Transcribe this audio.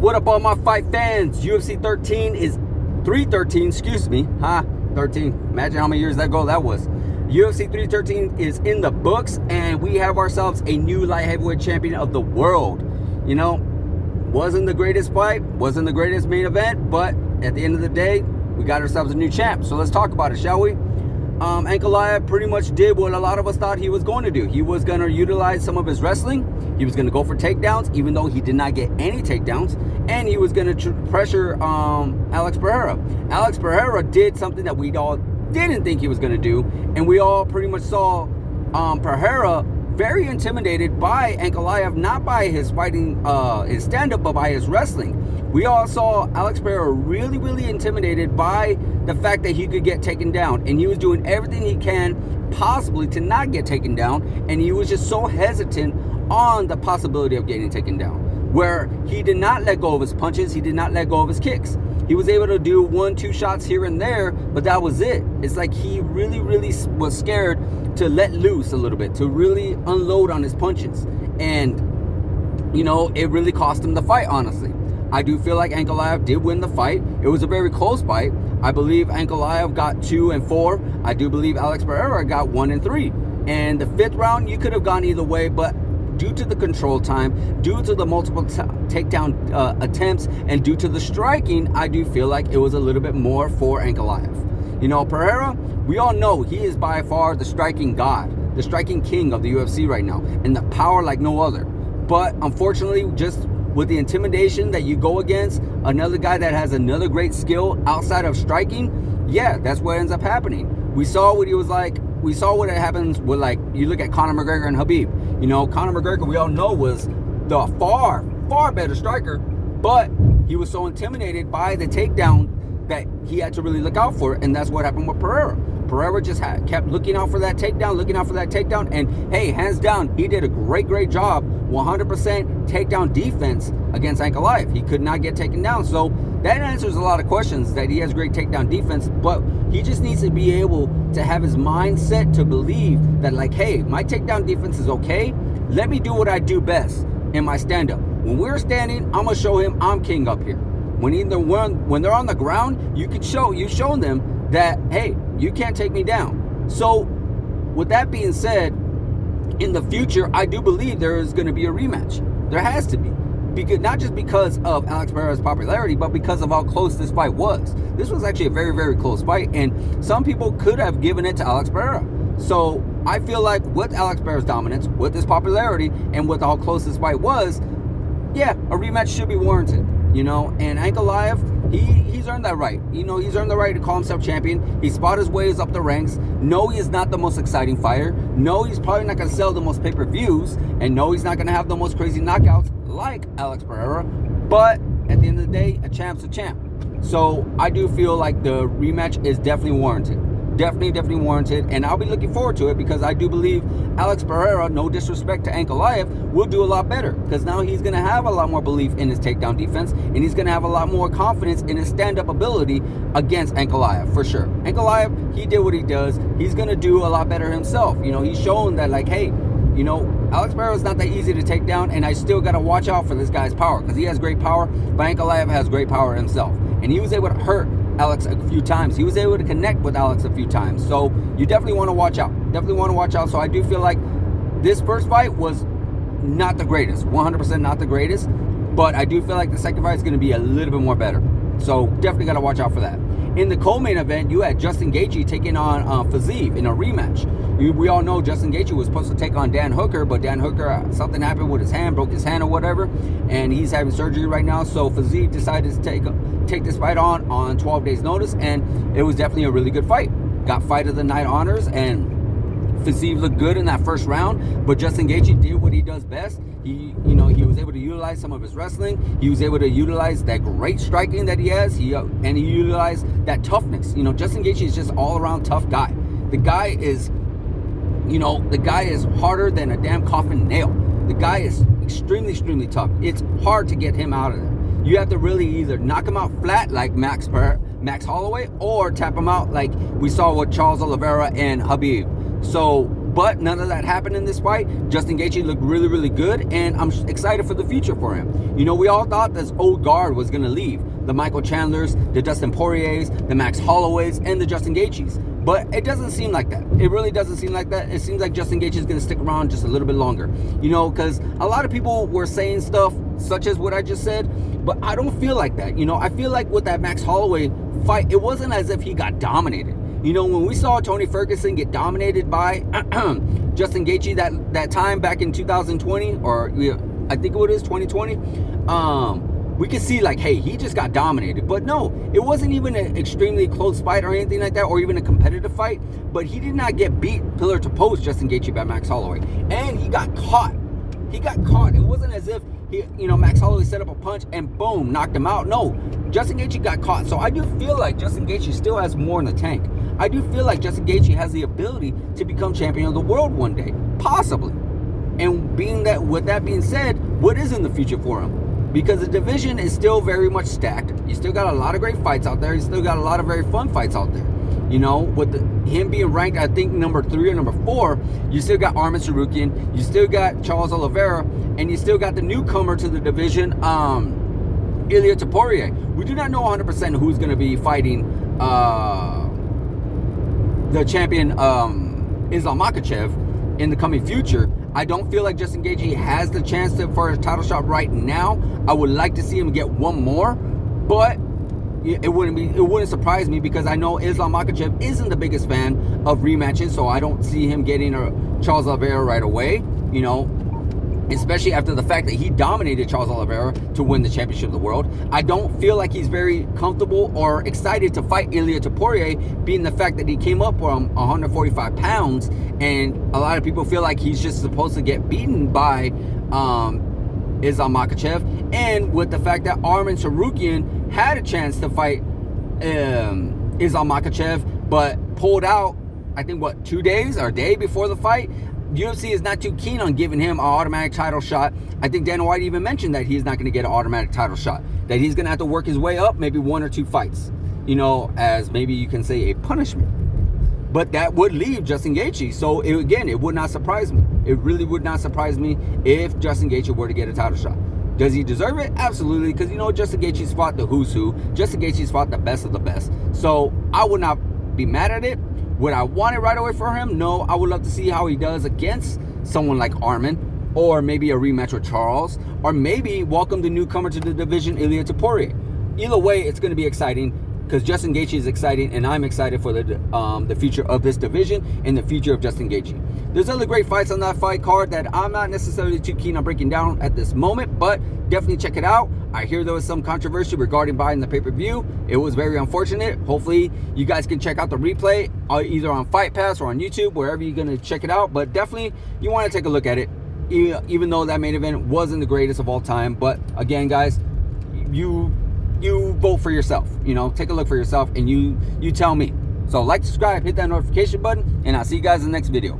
What up, all my fight fans? UFC 313, excuse me. 13. Imagine how many years ago that was. UFC 313 is in the books, and we have ourselves a new light heavyweight champion of the world. You know, wasn't the greatest fight, wasn't the greatest main event, but at the end of the day, we got ourselves a new champ. So let's talk about it, shall we? Ankalaev pretty much did what a lot of us thought he was going to do. He was going to utilize some of his wrestling. He was going to go for takedowns, even though he did not get any takedowns. And he was going to pressure Alex Pereira. Alex Pereira did something that we all didn't think he was going to do. And we all pretty much saw Pereira very intimidated by Ankalaev, not by his fighting, his stand-up, but by his wrestling. We all saw Alex Pereira really, really intimidated by the fact that he could get taken down. And he was doing everything he can possibly to not get taken down. And he was just so hesitant on the possibility of getting taken down, where he did not let go of his punches. He did not let go of his kicks. He was able to do 1-2 shots here and there, but that was it. It's like he really, really was scared to let loose a little bit, to really unload on his punches. And, you know, it really cost him the fight, honestly. I do feel like Ankalaev did win the fight. It was a very close fight. I believe Ankalaev got 2 and 4. I do believe Alex Pereira got 1 and 3. And the 5th round, you could have gone either way, but due to the control time, due to the multiple takedown attempts, and due to the striking, I do feel like it was a little bit more for Ankalaev. You know, Pereira, we all know he is by far the striking god, the striking king of the UFC right now, and the power like no other. But unfortunately, just with the intimidation that you go against another guy that has another great skill outside of striking, yeah, that's what ends up happening. We saw what he was like. We saw what happens with, like, you look at Conor McGregor and Khabib. You know, Conor McGregor, we all know, was the far, far better striker, but he was so intimidated by the takedown that he had to really look out for it, and that's what happened with Pereira. Pereira just kept looking out for that takedown, and hey, hands down, he did a great job, 100% takedown defense against Ankalaev. He could not get taken down, so that answers a lot of questions, that he has great takedown defense, but he just needs to be able to have his mindset to believe that, like, hey, my takedown defense is okay. Let me do what I do best in my stand-up. When we're standing, I'm gonna show him I'm king up here. When they're on the ground, you've shown them that, hey, you can't take me down. So with that being said, in the future, I do believe there is going to be a rematch. There has to be. Because, not just because of Alex Pereira's popularity, but because of how close this fight was. This was actually a very, very close fight, and some people could have given it to Alex Pereira. So I feel like with Alex Pereira's dominance, with his popularity, and with how close this fight was, yeah, a rematch should be warranted. You know, and Ankalaev, he's earned that right. You know, he's earned the right to call himself champion. He's fought his ways up the ranks. No, he is not the most exciting fighter. No, he's probably not going to sell the most pay-per-views. And no, he's not going to have the most crazy knockouts like Alex Pereira. But at the end of the day, a champ's a champ. So I do feel like the rematch is definitely warranted. Definitely warranted, and I'll be looking forward to it, because I do believe Alex Pereira, no disrespect to Ankalaev, will do a lot better, because now he's going to have a lot more belief in his takedown defense, and he's going to have a lot more confidence in his stand-up ability against Ankalaev, for sure. Ankalaev, he did what he does. He's going to do a lot better himself. You know, he's shown that, like, hey, you know, Alex Pereira is not that easy to take down, and I still got to watch out for this guy's power, because he has great power, but Ankalaev has great power himself, and he was able to hurt Alex a few times. He was able to connect with Alex a few times. So you definitely want to watch out. So I do feel like this first fight was not the greatest, 100% not the greatest, but I do feel like the second fight is going to be a little bit more better. So definitely got to watch out for that. In the co-main event, you had Justin Gaethje taking on Fiziev in a rematch. We all know Justin Gaethje was supposed to take on Dan Hooker, but Dan Hooker, something happened with his hand, broke his hand or whatever, and he's having surgery right now. So Fiziev decided to take this fight on 12 days notice, and it was definitely a really good fight. Got fight of the night honors, and Fiziev looked good in that first round, but Justin Gaethje did what he does best. He was able to utilize some of his wrestling. He was able to utilize that great striking that he has. He utilized that toughness. You know, Justin Gaethje is just all around tough guy. The guy is harder than a damn coffin nail. The guy is extremely tough. It's hard to get him out of there. You have to really either knock him out flat like Max Holloway, or tap him out like we saw with Charles Oliveira and Khabib. So But none of that happened in this fight. Justin Gaethje looked really, really good, and I'm excited for the future for him. You know, we all thought this old guard was going to leave. The Michael Chandlers, the Dustin Poiriers, the Max Holloways, and the Justin Gaethjes. But it doesn't seem like that. It really doesn't seem like that. It seems like Justin Gaethje is going to stick around just a little bit longer. You know, because a lot of people were saying stuff such as what I just said, but I don't feel like that. You know, I feel like with that Max Holloway fight, it wasn't as if he got dominated. You know, when we saw Tony Ferguson get dominated by Justin Gaethje that time back in 2020, or I think it is 2020, we could see like, hey, he just got dominated. But no, it wasn't even an extremely close fight or anything like that, or even a competitive fight. But he did not get beat pillar to post, Justin Gaethje, by Max Holloway. And he got caught. He got caught. It wasn't as if Max Holloway set up a punch and boom, knocked him out. No, Justin Gaethje got caught. So I do feel like Justin Gaethje still has more in the tank. I do feel like Justin Gaethje has the ability to become champion of the world one day, possibly. And with that being said, what is in the future for him? Because the division is still very much stacked. You still got a lot of great fights out there. You still got a lot of very fun fights out there. You know, with him being ranked, I think, number 3 or number 4, you still got Arman Tsarukyan, you still got Charles Oliveira, and you still got the newcomer to the division, Ilia Topuria. We do not know 100% who's going to be fighting the champion, Islam Makhachev, in the coming future. I don't feel like Justin Gaethje has the chance for a title shot right now. I would like to see him get one more, but it wouldn't surprise me, because I know Islam Makhachev isn't the biggest fan of rematches, so I don't see him getting a Charles Oliveira right away, you know, especially after the fact that he dominated Charles Oliveira to win the championship of the world. I don't feel like he's very comfortable or excited to fight Ilia Topuria, being the fact that he came up from 145 pounds, and a lot of people feel like he's just supposed to get beaten by Islam Makhachev, and with the fact that Arman Tsarukyan had a chance to fight Islam Makhachev, but pulled out, I think, 2 days or a day before the fight. UFC is not too keen on giving him an automatic title shot. I think Dana White even mentioned that he's not going to get an automatic title shot, that he's going to have to work his way up, maybe 1 or 2 fights, you know, as maybe you can say a punishment. But that would leave Justin Gaethje. So again, it would not surprise me. It really would not surprise me if Justin Gaethje were to get a title shot. Does he deserve it? Absolutely, because, you know, Justin Gaethje's fought the who's who. Justin Gaethje's fought the best of the best. So I would not be mad at it. Would I want it right away for him? No. I would love to see how he does against someone like Arman, or maybe a rematch with Charles, or maybe welcome the newcomer to the division, Ilia Topuria. Either way, it's going to be exciting, because Justin Gaethje is exciting, and I'm excited for the future of this division and the future of Justin Gaethje. There's other great fights on that fight card that I'm not necessarily too keen on breaking down at this moment, but definitely check it out. I hear there was some controversy regarding buying the pay-per-view. It was very unfortunate. Hopefully, you guys can check out the replay either on Fight Pass or on YouTube, wherever you're going to check it out. But definitely, you want to take a look at it, even though that main event wasn't the greatest of all time. But again, guys, you vote for yourself. You know, take a look for yourself, and you tell me. So like, subscribe, hit that notification button, and I'll see you guys in the next video.